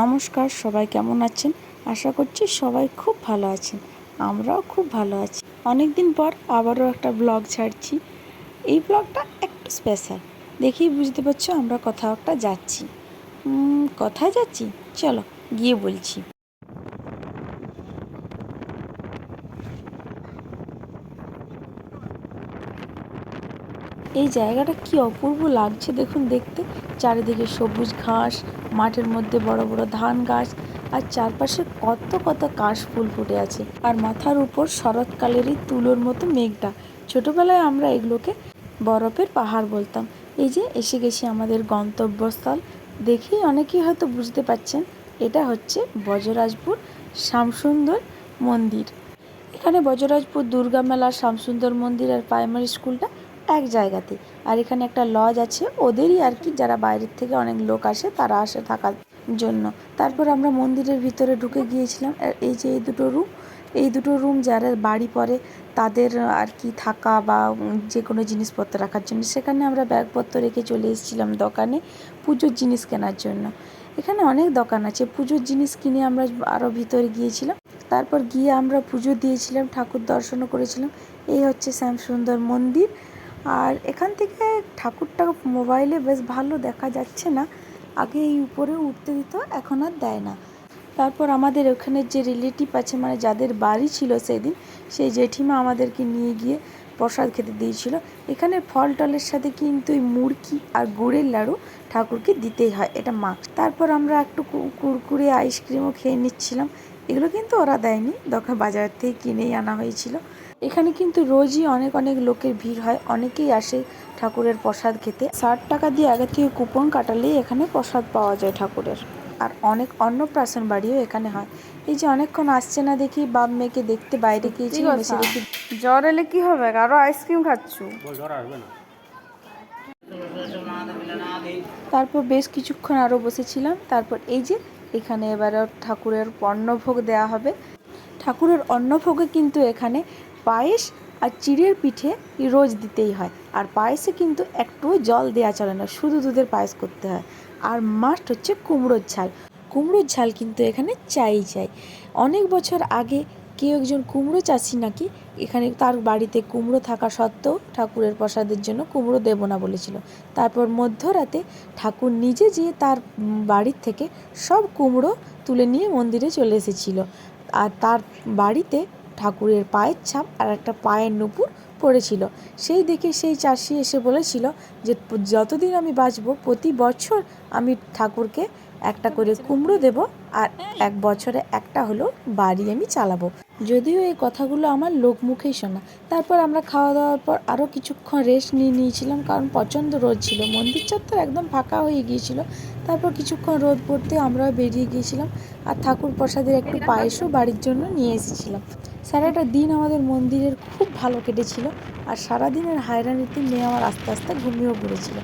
নমস্কার, সবাই কেমন আছেন? আশা করছি সবাই খুব ভালো আছেন। আমরাও খুব ভালো আছি। অনেক দিন পর আবারও একটা ব্লগ ছাড়ছি। এই ব্লগটা একটু স্পেশাল, দেখেই বুঝতে পারছো আমরা কোথাও একটা যাচ্ছি। কোথায় যাচ্ছি চলো গিয়ে বলছি। এই জায়গাটা কি অপূর্ব লাগছে দেখুন দেখতে। চারিদিকে সবুজ ঘাস, মাঠের মধ্যে বড় বড় ধান গাছ, আর চারপাশে কত কত কাশ ফুল ফুটে আছে। আর মাথার উপর শরৎকালেরই তুলোর মতো মেঘটা। ছোটবেলায় আমরা এগুলোকে বরফের পাহাড় বলতাম। এই যে এসে গেছি আমাদের গন্তব্যস্থল। দেখেই অনেকেই হয়তো বুঝতে পারছেন এটা হচ্ছে বজরাজপুর শ্যামসুন্দর মন্দির। এখানে বজরাজপুর দুর্গা মেলা, শ্যামসুন্দর মন্দির আর প্রাইমারি স্কুলটা এক জায়গাতে। আর এখানে একটা লজ আছে ওদেরই আর কি, যারা বাইরের থেকে অনেক লোক আসে তারা আসে থাকার জন্য। তারপর আমরা মন্দিরের ভিতরে ঢুকে গিয়েছিলাম। আর এই যে এই দুটো রুম যারা বাড়ি পড়ে তাদের আর কি থাকা বা যে কোনো জিনিসপত্র রাখার জন্য। সেখানে আমরা ব্যাগপত্র রেখে চলে এসেছিলাম দোকানে পুজোর জিনিস কেনার জন্য। এখানে অনেক দোকান আছে, পুজোর জিনিস কিনে আমরা আরও ভিতরে গিয়েছিলাম। তারপর গিয়ে আমরা পুজো দিয়েছিলাম, ঠাকুর দর্শনও করেছিলাম। এই হচ্ছে শ্যামসুন্দর মন্দির। আর এখান থেকে ঠাকুরটা মোবাইলে বেশ ভালো দেখা যাচ্ছে না, আগে এই উপরে উঠতে দিত, এখন আর দেয় না। তারপর আমাদের ওখানে যে রিলেটিভ আছে, মানে যাদের বাড়ি ছিল সেদিন, সেই জেঠিমা আমাদেরকে নিয়ে গিয়ে প্রসাদ খেতে দিয়েছিল। এখানে ফল টলের সাথে কিন্তু এই মুড়কি আর গুড়ের লাড়ু ঠাকুরকে দিতেই হয়, এটা মাস্ট। তারপর আমরা একটু কুরকুরে আইসক্রিমও খেয়ে নিচ্ছিলাম। এগুলো কিন্তু ওরা দেয়নি, দোকান বাজার থেকে কিনেই আনা হয়েছিল। এখানে কিন্তু রোজই অনেক অনেক লোকের ভিড় হয়, অনেকেই আসে ঠাকুরের প্রসাদ খেতে। 60 টাকা দিয়ে আগে থেকে কুপন কাটালেই এখানে প্রসাদ পাওয়া যায় ঠাকুরের। আর অনেক অন্নপ্রাশন বাড়িও এখানে হয়। এই যে অনেকক্ষণ আসছে না দেখি বাপ মেয়েকে দেখতে, বাইরে গিয়েছিলাম, এসে দেখি জ্বর এলে কি হবে, আরো আইসক্রিম খাচ্ছু। তারপর বেশ কিছুক্ষণ আরও বসেছিলাম। তারপর এই যে এখানে এবারে ঠাকুরের অন্নভোগ দেওয়া হবে। ঠাকুরের অন্নভোগে কিন্তু এখানে পায়েস আর চিড়ের পিঠে রোজ দিতেই হয়। আর পায়েসে কিন্তু একটুও জল দেওয়া চলে না, শুধু দুধের পায়েস করতে হয়। আর মাস্ট হচ্ছে কুমড়োর ঝাল। কুমড়োর ঝাল কিন্তু এখানে চাই। অনেক বছর আগে কেউ একজন কুমড়ো চাষি নাকি এখানে, তার বাড়িতে কুমড়ো থাকা সত্ত্বেও ঠাকুরের প্রসাদের জন্য কুমড়ো দেব না বলেছিল। তারপর মধ্যরাতে ঠাকুর নিজে যেয়ে তার বাড়ির থেকে সব কুমড়ো তুলে নিয়ে মন্দিরে চলে এসেছিল। আর তার বাড়িতে ঠাকুরের পায়ের ছাপ আর একটা পায়ের নুপুর পড়েছিল। সেই দেখে সেই চাষি এসে বলেছিল যে যতদিন আমি বাঁচব প্রতি বছর আমি ঠাকুরকে একটা করে কুমড়ো দেব, আর এক বছরে একটা হলো বাড়ি আমি চালাবো। যদিও এই কথাগুলো আমার লোকমুখেই শোনা। তারপর আমরা খাওয়া দাওয়ার পর আরও কিছুক্ষণ রেস্ট নিয়েছিলাম, কারণ প্রচণ্ড রোদ ছিল, মন্দির চত্বর একদম ফাঁকা হয়ে গিয়েছিল। তারপর কিছুক্ষণ রোদ পড়তে আমরাও বেরিয়ে গিয়েছিলাম, আর ঠাকুর প্রসাদের একটু পায়েসও বাড়ির জন্য নিয়ে এসেছিলাম। সারাটা দিন আমাদের মন্দিরের খুব ভালো কেটেছিল। আর সারাদিনের হায়রানিতে মেয়ে আমার আস্তে আস্তে ঘুমিয়েও পড়েছিল।